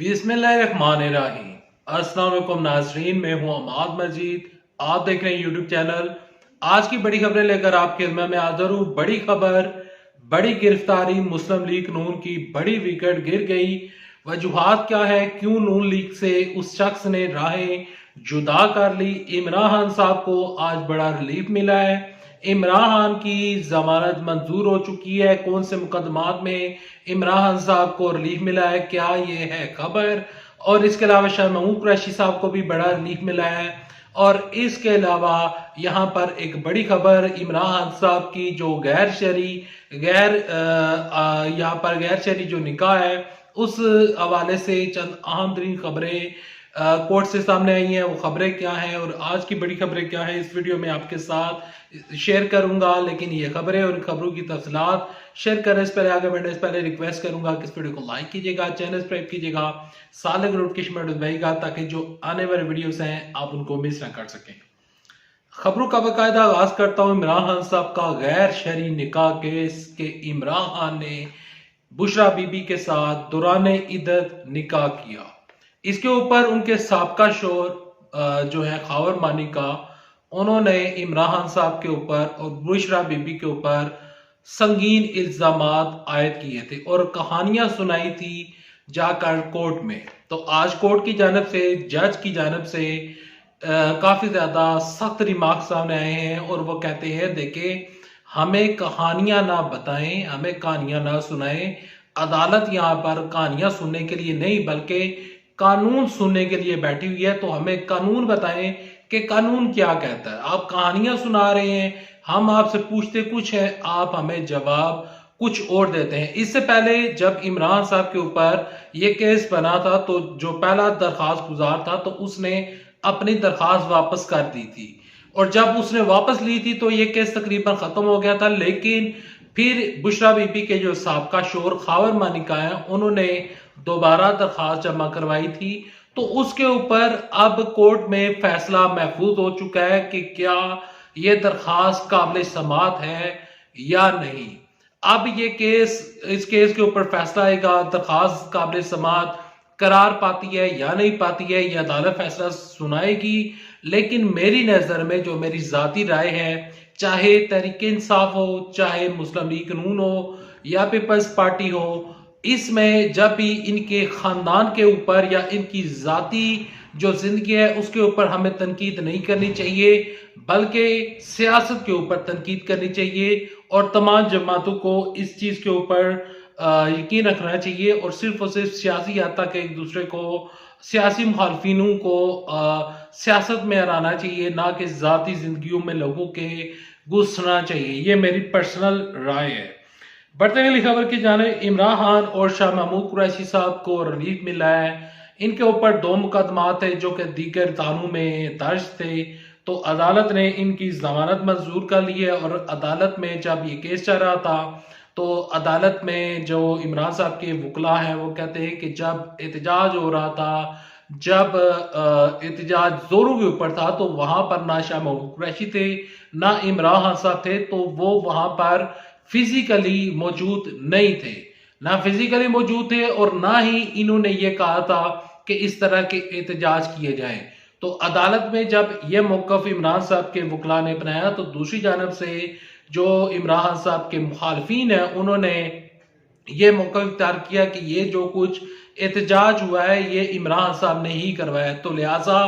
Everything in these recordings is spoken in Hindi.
बिस्मिल्लाहिर्रहमानिर्रहीम। अस्सलाम वालेकुम नाज़रीन, मैं हूं अमाद मजीद। आप देख रहे हैं यूट्यूब चैनल। आज की बड़ी खबरें लेकर आपके खिदमत में हाजिर हूं। बड़ी खबर, बड़ी गिरफ्तारी, मुस्लिम लीग नून की बड़ी विकेट गिर गई। वजूहात क्या है, क्यों नून लीग से उस शख्स ने राहें जुदा कर ली। इमरान खान साहब को आज बड़ा रिलीफ मिला है। इमरान खान की जमानत मंजूर हो चुकी है। कौन से मुकदमात में इमरान खान साहब को रिलीफ मिला है, क्या ये है खबर। और इसके अलावा शाह महमूद कुरैशी साहब को भी बड़ा रिलीफ मिला है। और इसके अलावा यहाँ पर एक बड़ी खबर इमरान खान साहब की जो गैर शरी यहाँ पर गैर शरी जो निकाह है उस हवाले से चंद अहम तरीन खबरें कोर्ट से सामने आई हैं। वो खबरें क्या हैं और आज की बड़ी खबरें क्या हैं, इस वीडियो में आपके साथ शेयर करूंगा। लेकिन ये खबरें और खबरों की तफसीलात शेयर करने से पहले, आगे बढ़ने से पहले रिक्वेस्ट करूंगा कि इस वीडियो को लाइक कीजिएगा, चैनल सब्सक्राइब कीजिएगा, साल नोटिफिकेशन बटन दबाइएगा ताकि जो आने वाले वीडियोस हैं आप उनको मिस ना कर सकें। खबरों का बाकायदा आगाज करता हूं इमरान खान साहब का गैर शरई निकाह केस के। इमरान खान ने बुशरा बीबी के साथ दौरान इद्दत निकाह किया। इसके ऊपर उनके साबका शोहर जो है खावर मानी का, उन्होंने इमरान खान साहब के ऊपर और बुशरा बीबी के ऊपर संगीन इल्जामात आयद किए थे और कहानियां सुनाई थी जाकर कोर्ट में। तो आज कोर्ट की जानब से, जज की जानब से काफी ज्यादा सख्त रिमार्क सामने आए हैं और वो कहते हैं देखें, हमें कहानियां ना बताएं, हमें कहानियां ना सुनाएं। अदालत यहाँ पर कहानियां सुनने के लिए नहीं बल्कि कानून सुनने के लिए बैठी हुई है। तो हमें कानून बताएं कि कानून क्या कहता है। आप कहानियां सुना रहे हैं, हम आपसे पूछते कुछ है, आप हमें जवाब कुछ और देते हैं। इससे पहले जब इमरान साहब के ऊपर यह केस बना था तो जो पहला दरखास्त गुजार था तो उसने अपनी दरखास्त वापस कर दी थी और जब उसने वापस ली थी तो ये केस तकरीबन खत्म हो गया था। लेकिन फिर बुशरा बीबी के जो साबका शोहर खावर मानिका है, उन्होंने दोबारा दरखास्त जमा करवाई थी। तो उसके ऊपर अब कोर्ट में फैसला महफूज हो चुका है कि क्या ये दरखास्त काबिल समात है या नहीं। अब ये केस, इस केस के ऊपर फैसला आएगा, दरखास्त काबिल समात करार पाती है या नहीं पाती है, ये अदालत फैसला सुनाएगी। लेकिन मेरी नजर में, जो मेरी जाती राय है, चाहे तहरीक इंसाफ हो, चाहे मुस्लिम लीग नून हो या पीपल्स पार्टी हो, इसमें जब भी इनके खानदान के ऊपर या इनकी जाती जो जिंदगी है उसके ऊपर हमें तनकीद नहीं करनी चाहिए बल्कि सियासत के ऊपर तनकीद करनी चाहिए और तमाम जमातों को इस चीज के ऊपर यकीन रखना चाहिए और सिर्फ सियासी हद तक एक दूसरे को, सियासी मुखालफिनों को सियासत में हराना चाहिए, ना कि जाती जिंदगियों में लोगों के घुसना चाहिए। ये मेरी पर्सनल राय है। बढ़ते अगली खबर की जाने, इमरान खान और शाह महमूद कुरैशी साहब को रिलीफ मिला है। इनके ऊपर 2 मुकदमात है जो कि दीगर थानों में दर्ज थे। तो अदालत ने इनकी जमानत मंजूर कर ली है और अदालत में जब ये केस चल रहा था तो अदालत में जो इमरान साहब के वकला हैं वो कहते हैं कि जब एहतजाज हो रहा था, जब एहतजाज जोरों के ऊपर था, तो वहां पर ना शाह महमूद कुरैशी थे ना इमरान खान साहब थे, तो वो वहां पर फिजिकली मौजूद नहीं थे, ना फिजिकली मौजूद थे और ना ही इन्होंने ये कहा था कि इस तरह के एहतजाज किए जाएं। तो अदालत में जब यह मौकफ इमरान साहब के वकला ने अपनाया तो दूसरी जानब से जो इमरान खान साहब के मुखालफिन है उन्होंने ये मौका इख्तियार किया कि ये जो कुछ एहतजाज हुआ है ये इमरान साहब ने ही करवाया। तो लिहाजा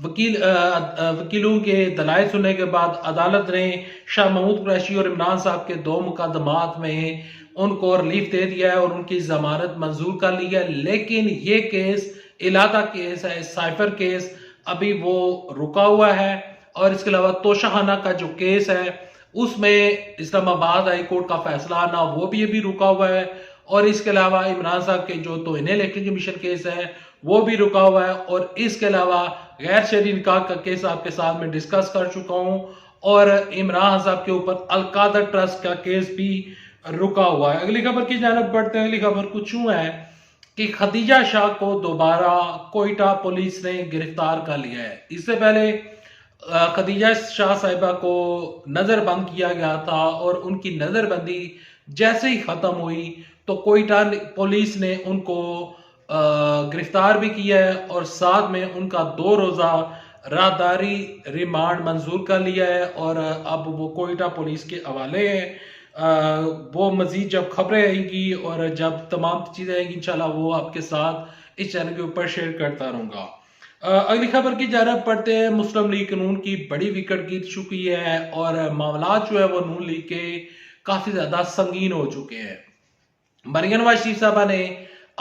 वकीलों के दलाइल सुनने के बाद अदालत ने शाह महमूद कुरैशी और इमरान साहब के 2 मुकदमात में उनको रिलीफ दे दिया है और उनकी जमानत मंजूर कर ली है। लेकिन ये केस इलाका केस है, साइफर केस, अभी वो रुका हुआ है। और इसके अलावा तोशाखाना का जो केस है उसमें इस्लामाबाद हाई कोर्ट का फैसला आना, वो भी अभी रुका हुआ है। और इसके अलावा इमरान साहब के जो तौहीन इलेक्शन कमीशन केस है वो भी रुका हुआ है। और इसके अलावा गैर शरई निकाह का केस आपके साथ में डिस्कस कर चुका हूं और इमरान साहब के ऊपर अलकादर ट्रस्ट का केस भी रुका हुआ है। अगली खबर की जानब बढ़ते हैं। अगली खबर कुछ यूं है कि खदीजा शाह को दोबारा कोयटा पुलिस ने गिरफ्तार कर लिया है। इससे पहले खदीजा शाह साहिबा को नजरबंद किया गया था और उनकी नजरबंदी जैसे ही खत्म हुई तो कोयटा पुलिस ने उनको गिरफ्तार भी किया है और साथ में उनका 2 रोजा राहदारी रिमांड मंजूर कर लिया है और अब वो कोयटा पुलिस के हवाले है। वो मजीद जब खबरें आएंगी और जब तमाम चीज़ें आएंगी इंशाल्लाह वो आपके साथ इस चैनल के ऊपर शेयर करता रहूँगा। अगली खबर की जानब पढ़ते हैं। मुस्लिम लीग नून की बड़ी विकेट गिर चुकी है और मामला जो है वो नून लीग के काफ़ी ज़्यादा संगीन हो चुके हैं। मरियम नवाज शरीफ साहबा ने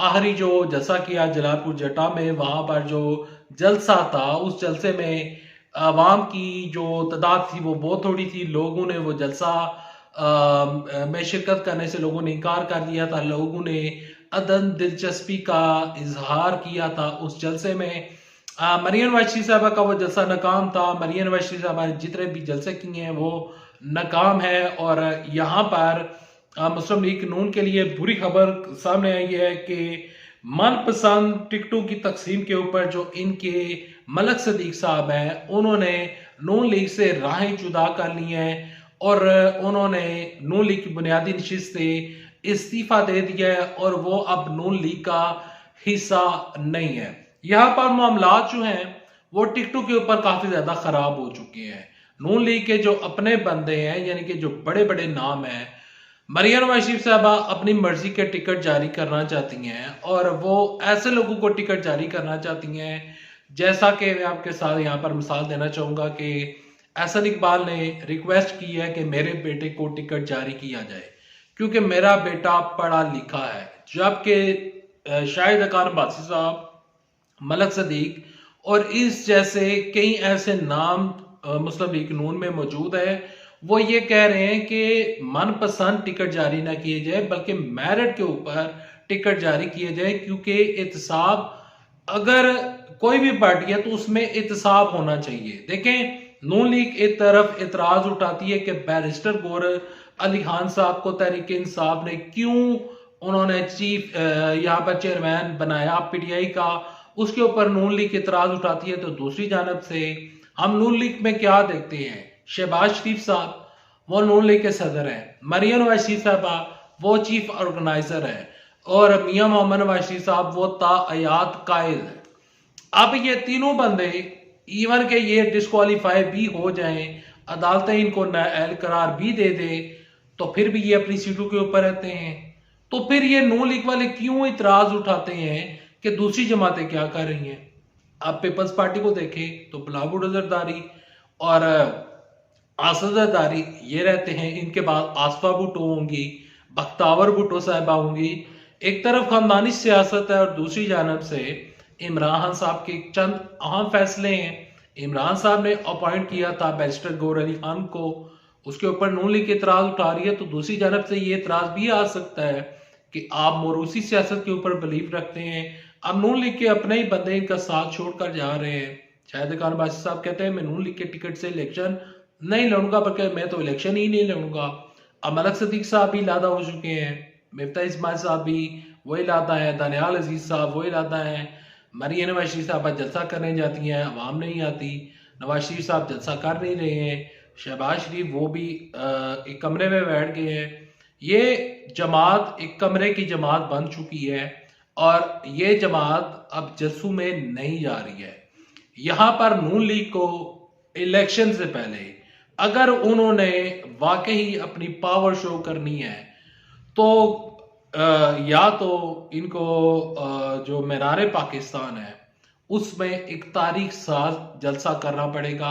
आखिरी जो जलसा किया जलालपुर जटा में, वहां पर जो जलसा था उस जलसे में आवाम की जो तादाद थी वो बहुत थोड़ी थी। लोगों ने वो जलसा में शिरकत करने से लोगों ने इनकार कर दिया था। लोगों ने अदन दिलचस्पी का इजहार किया था उस जलसे में। मरियम नवाज शरीफ साहबा का वो जलसा नाकाम था। मरियम नवाज शरीफ साहबा ने जितने भी जलसे किए हैं वो नाकाम है और यहाँ पर मुस्लिम लीग नून के लिए बुरी खबर सामने आई है कि मनपसंद टिकटों की तकसीम के ऊपर जो इनके मलक सदीक साहब हैं उन्होंने नून लीग से राहें जुदा कर ली हैं और उन्होंने नून लीग की बुनियादी नशिस्त से इस्तीफा दे दिया है और वो अब नून लीग का हिस्सा नहीं है। यहाँ पर मामला जो हैं वो टिकटों के ऊपर काफी ज्यादा खराब हो चुके हैं। नून लीग के जो अपने बंदे हैं यानी कि जो बड़े बड़े नाम हैं, मरियम नवाज शरीफ साहबा अपनी मर्जी के टिकट जारी करना चाहती हैं और वो ऐसे लोगों को टिकट जारी करना चाहती हैं जैसा कि मैं आपके साथ यहाँ पर मिसाल देना चाहूंगा कि एहसन इकबाल ने रिक्वेस्ट की है कि मेरे बेटे को टिकट जारी किया जाए क्योंकि मेरा बेटा पढ़ा लिखा है। जबकि शाहिद अकान अब्बासी साहब, मलक सदीक और इस जैसे कई ऐसे नाम मुस्लिम लीग नून में मौजूद है, वो ये कह रहे हैं कि मनपसंद टिकट जारी ना किए जाए बल्कि मेरिट के ऊपर टिकट जारी किए जाए क्योंकि एहतसाब, अगर कोई भी पार्टी है तो उसमें एहतसाब होना चाहिए। देखें, नून लीग एक तरफ एतराज उठाती है कि बैरिस्टर गौहर अली खान साहब को तहरीक इंसाफ ने क्यों उन्होंने चीफ यहाँ पर चेयरमैन बनाया पीटीआई का, उसके ऊपर नून लीग एतराज उठाती है। तो दूसरी जानब से हम नून लीग में क्या देखते हैं, शहबाज शरीफ साहब वो नून लीग के सदर हैं, मरियम नवाज शरीफ साहबा वो चीफ ऑर्गेनाइजर है और मियां मोहम्मद नवाज शरीफ साहब वो तायात कायद है। अब ये तीनों बंदे इवन के ये डिस्क्वालीफाई भी हो जाएं, अदालतें इनको नाअहल करार भी दे दे तो फिर भी ये अपनी सीटों के ऊपर रहते हैं। तो फिर ये नून लीग वाले क्यों इतराज उठाते हैं कि दूसरी जमातें क्या कर रही हैं। आप पीपल्स पार्टी को देखें तो बिलावल भुट्टो जरदारी और आसद जरदारी ये रहते हैं, इनके बाद आसफा भुट्टो होंगी, बख्तावर भुट्टो साहिबा होंगी। एक तरफ खानदानी सियासत है और दूसरी जानब से इमरान खान साहब के चंद अहम फैसले हैं। इमरान साहब ने अपॉइंट किया था बैरिस्टर गौहर अली खान को, उसके ऊपर नून लीग एतराज उठा रही है। तो दूसरी जानब से ये एतराज भी आ सकता है कि आप मोरूसी सियासत के ऊपर बिलीव रखते हैं। अब नून लीग के अपने ही बंदे इनका साथ छोड़कर जा रहे हैं। शाहिद खान अब्बासी साहब कहते हैं मैं नून लीग के टिकट से इलेक्शन नहीं लड़ूंगा बल्कि मैं तो इलेक्शन ही नहीं लड़ूंगा। अब मलक सदीक साहब भी लादा हो चुके हैं, मिफ्ता इस्माइल साहब भी वही लादा है, दानियाल अजीज साहब वही लादा है। मरियम नवाज शरीफ साहब जलसा करने जाती हैं, अवाम नहीं आती। नवाज शरीफ साहब जलसा कर नहीं रहे हैं, शहबाज शरीफ वो भी एक कमरे में बैठ गए हैं। ये जमात एक कमरे की जमात बन चुकी है और ये जमात अब जलसों में नहीं जा रही है। यहाँ पर नून लीग को इलेक्शन से पहले अगर उन्होंने वाकई अपनी पावर शो करनी है तो या तो इनको जो मीनार पाकिस्तान है उसमें एक तारीख साज जलसा करना पड़ेगा।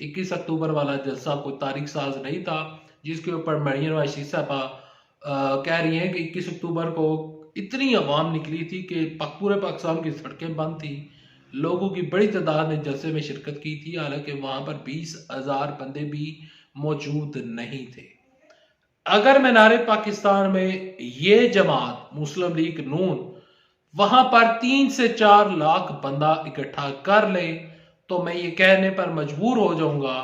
21 अक्टूबर वाला जलसा कोई तारीख साज नहीं था जिसके ऊपर मरियम नवाज शरीफ साहबा कह रही हैं कि 21 अक्टूबर को इतनी आवाम निकली थी कि पूरे पाकिस्तान की सड़कें बंद थी, लोगों की बड़ी तादाद ने जलसे में शिरकत की थी, हालांकि वहां पर 20,000 बंदे भी मौजूद नहीं थे। अगर मीनार पाकिस्तान में ये जमात मुस्लिम लीग नून वहां पर 3 से 4 लाख बंदा इकट्ठा कर ले तो मैं ये कहने पर मजबूर हो जाऊंगा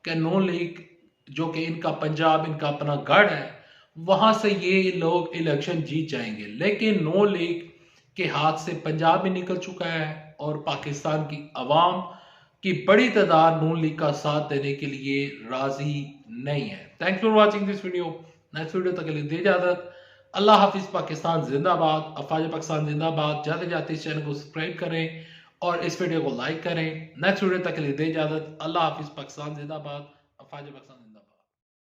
कि नून लीग जो कि इनका पंजाब इनका अपना गढ़ है वहां से ये लोग इलेक्शन जीत जाएंगे। लेकिन नून लीग के हाथ से पंजाब भी निकल चुका है और पाकिस्तान की अवाम की बड़ी तादाद नून लीग का साथ देने के लिए राजी नहीं है। Thanks for watching this video. Next video तक के लिए दे इजाजत। अल्लाह हाफिज। पाकिस्तान जिंदाबाद, अफवाज पाकिस्तान जिंदाबाद। जाते जाते इस चैनल को सब्सक्राइब करें और इस वीडियो को लाइक करें। नेक्स्ट वीडियो तक के लिए दे इजाजत। अल्लाह हाफिज। पाकिस्तान जिंदाबाद, अफवाज पाकिस्तान जिंदाबाद।